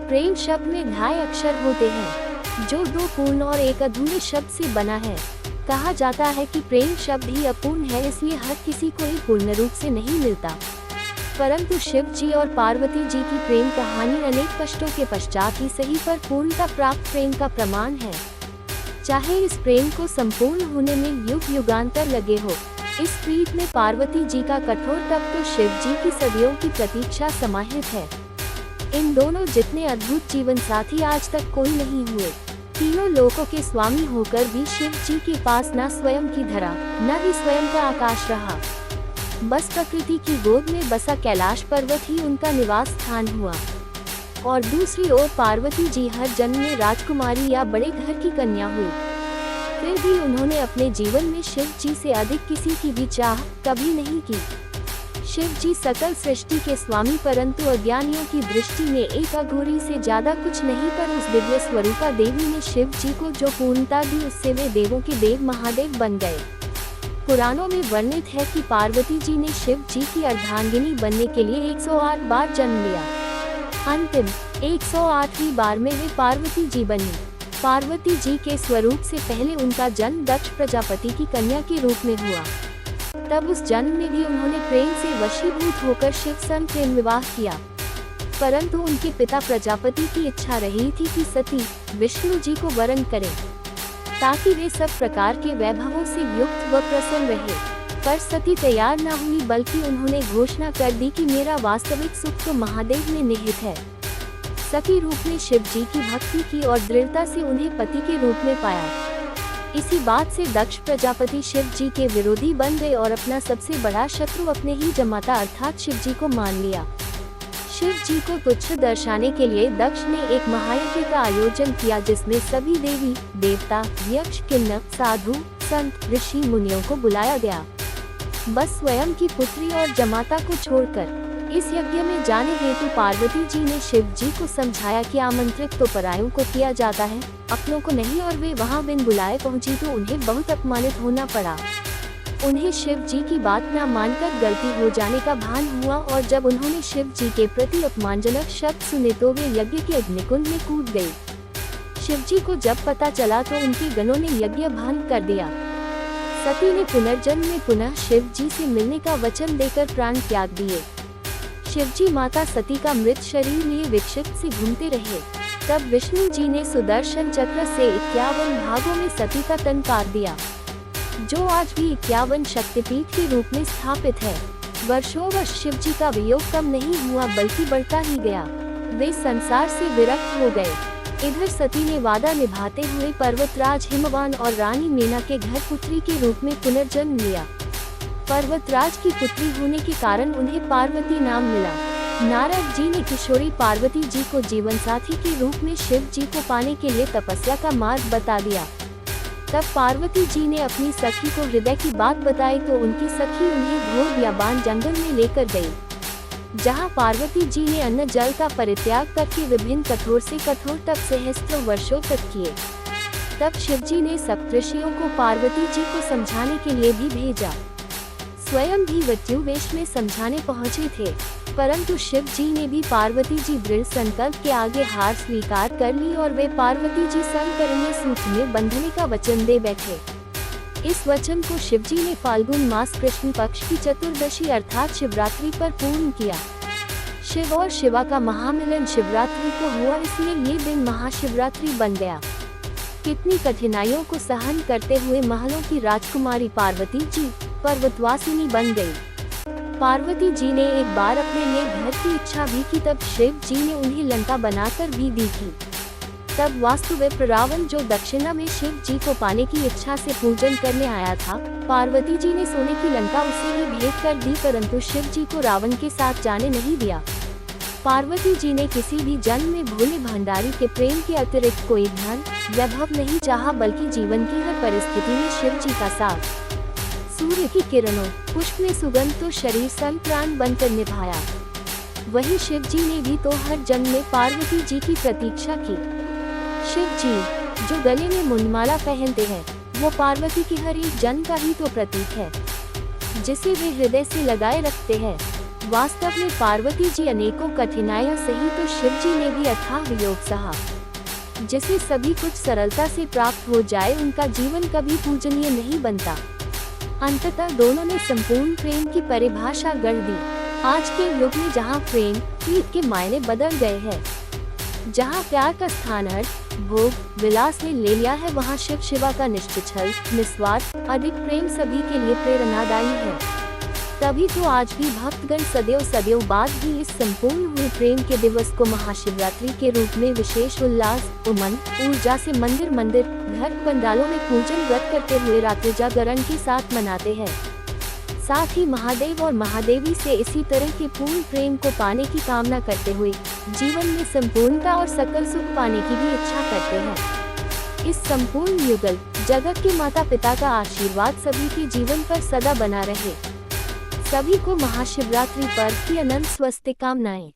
प्रेम शब्द में ढाई अक्षर होते हैं, जो दो पूर्ण और एक अधूरे शब्द से बना है। कहा जाता है कि प्रेम शब्द ही अपूर्ण है, इसलिए हर किसी को ही पूर्ण रूप से नहीं मिलता। परंतु शिव जी और पार्वती जी की प्रेम कहानी अनेक कष्टों के पश्चात ही सही पर पूर्णता प्राप्त प्रेम का प्रमाण है। चाहे इस प्रेम को संपूर्ण होने में युग युगांतर लगे हो, इस प्रीत में पार्वती जी का कठोर तप तो शिव जी की सदियों की प्रतीक्षा समाहित है। इन दोनों जितने अद्भुत जीवन साथी आज तक कोई नहीं हुए। तीनों लोकों के स्वामी होकर भी शिव जी के पास न स्वयं की धरा, न ही स्वयं का आकाश रहा। बस प्रकृति की गोद में बसा कैलाश पर्वत ही उनका निवास स्थान हुआ। और दूसरी ओर पार्वती जी हर जन्म में राजकुमारी या बड़े घर की कन्या हुई। फिर भी उन्होंने अपने जीवन में शिव जी से अधिक किसी की भी चाह कभी नहीं की। शिव जी सकल सृष्टि के स्वामी, परंतु अज्ञानियों की दृष्टि में एक अघोरी से ज्यादा कुछ नहीं। पर उस दिव्य स्वरूपा देवी ने शिव जी को जो पूर्णता दी, उससे वे देवों के देव महादेव बन गए। पुराणों में वर्णित है कि पार्वती जी ने शिव जी की अर्धांगिनी बनने के लिए 108 बार जन्म लिया। अंतिम 108वीं बार में वे पार्वती जी बनी। पार्वती जी के स्वरूप से पहले उनका जन्म दक्ष प्रजापति की कन्या के रूप में हुआ। तब उस जन्म में भी उन्होंने प्रेम से वशीभूत होकर शिव संग प्रेम विवाह किया। परंतु उनके पिता प्रजापति की इच्छा रही थी कि सती विष्णु जी को वरण करें, ताकि वे सब प्रकार के वैभवों से युक्त व प्रसन्न रहे। पर सती तैयार न हुई, बल्कि उन्होंने घोषणा कर दी कि मेरा वास्तविक सुख तो महादेव में निहित है। सती रूप में शिव जी की भक्ति की और दृढ़ता से उन्हें पति के रूप में पाया। इसी बात से दक्ष प्रजापति शिव जी के विरोधी बन गए और अपना सबसे बड़ा शत्रु अपने ही जमाता अर्थात शिव जी को मान लिया। शिव जी को तुच्छ दर्शाने के लिए दक्ष ने एक महायज्ञ का आयोजन किया, जिसमें सभी देवी देवता, यक्ष, किन्नर, साधु, संत, ऋषि, मुनियों को बुलाया गया, बस स्वयं की पुत्री और जमाता को छोड़कर। इस यज्ञ में जाने हेतु पार्वती जी ने शिव जी को समझाया कि आमंत्रित तो परायों को किया जाता है, अपनों को नहीं, और वे वहां बिन बुलाए पहुंची तो उन्हें बहुत अपमानित होना पड़ा। उन्हें शिव जी की बात न मानकर गलती हो जाने का भान हुआ, और जब उन्होंने शिव जी के प्रति अपमानजनक शब्द सुने तो वे यज्ञ के अग्निकुंड में कूद गए। शिव जी को जब पता चला तो उनके गणों ने यज्ञ भंग कर दिया। सती ने पुनर्जन्म में पुनः शिव जी से मिलने का वचन देकर प्राण त्याग दिए। शिव जी माता सती का मृत शरीर लिए विक्षिप्त से घूमते रहे। तब विष्णु जी ने सुदर्शन चक्र से 51 भागों में सती का तन काट दिया, जो आज भी 51 शक्तिपीठ के रूप में स्थापित है। वर्षों वर्ष शिव जी का वियोग कम नहीं हुआ, बल्कि बढ़ता ही गया। वे संसार से विरक्त हो गए। इधर सती ने वादा निभाते हुए पर्वतराज हिमवान और रानी मेना के घर पुत्री के रूप में पुनर्जन्म लिया। पर्वतराज की पुत्री होने के कारण उन्हें पार्वती नाम मिला। नारद जी ने किशोरी पार्वती जी को जीवन साथी के रूप में शिव जी को पाने के लिए तपस्या का मार्ग बता दिया। तब पार्वती जी ने अपनी सखी को हृदय की बात बताई तो उनकी सखी उन्हें घोर बियाबान जंगल में लेकर गई, जहां पार्वती जी ने अन्न जल का परित्याग करके विभिन्न कठोर से कठोर तप सहस्त्रों वर्षों तक किए। तब शिव जी ने सप्तऋषियों को पार्वती जी को समझाने के लिए भी भेजा। स्वयं भी मृत्यु वेश में समझाने पहुंचे थे, परंतु शिव जी ने भी पार्वती जी दृढ़ संकल्प के आगे हार स्वीकार कर ली और वे पार्वती जी संग करेंगे सूत्र में बंधने का वचन दे बैठे। इस वचन को शिव जी ने फाल्गुन मास कृष्ण पक्ष की चतुर्दशी अर्थात शिवरात्रि पर पूर्ण किया। शिव और शिवा का महामिलन शिवरात्रि को हुआ, इसलिए ये दिन महाशिवरात्रि बन गया। कितनी कठिनाइयों को सहन करते हुए महलों की राजकुमारी पार्वती जी पर्वतवासिनी बन गई। पार्वती जी ने एक बार अपने लिए घर की इच्छा भी की, तब शिव जी ने उन्हें लंका बनाकर भी दी थी। तब वास्तुविप्र रावण, जो दक्षिणा में शिव जी को पाने की इच्छा से पूजन करने आया था, पार्वती जी ने सोने की लंका उसे ही भेंट कर दी, परंतु शिव जी को रावण के साथ जाने नहीं दिया। पार्वती जी ने किसी भी जन्म में भोले भंडारी के प्रेम के अतिरिक्त कोई धन वैभव नहीं चाहा, बल्कि जीवन की हर परिस्थिति में शिव जी का साथ। सूर्य की किरणों, पुष्प में सुगंध तो शरीर संग प्राण बनकर निभाया। वही शिव जी ने भी तो हर जन्म में पार्वती जी की प्रतीक्षा की। शिव जी जो गले में मुंडमाला पहनते हैं, वो पार्वती की हर एक जन्म का ही तो प्रतीक है, जिसे वे हृदय से लगाए रखते हैं। वास्तव में पार्वती जी अनेकों कठिनाइयों सही तो शिव जी ने भी अथाह योग सहा। जिसे सभी कुछ सरलता से प्राप्त हो जाए उनका जीवन कभी पूजनीय नहीं बनता। अंततः दोनों ने संपूर्ण प्रेम की परिभाषा गढ़ दी। आज के युग में जहाँ प्रेम प्रीत के मायने बदल गए हैं, जहाँ प्यार का स्थान अर्थ भोग विलास ने ले लिया है, वहाँ शिव शिवा का निश्चित छल निस्वार्थ अधिक प्रेम सभी के लिए प्रेरणादायी है। तभी तो आज भी भक्तगण सदैव बाद भी इस संपूर्ण हुए प्रेम के दिवस को महाशिवरात्रि के रूप में विशेष उल्लास उमंग ऊर्जा से मंदिर घर पंडालों में पूजन व्रत करते हुए रात्रि जागरण के साथ मनाते हैं। साथ ही महादेव और महादेवी से इसी तरह के पूर्ण प्रेम को पाने की कामना करते हुए जीवन में संपूर्णता और सकल सुख पाने की भी इच्छा करते हैं। इस संपूर्ण युगल जगत के माता पिता का आशीर्वाद सभी के जीवन पर सदा बना रहे। सभी को महाशिवरात्रि पर्व की अनंत स्वस्ति कामनाएं।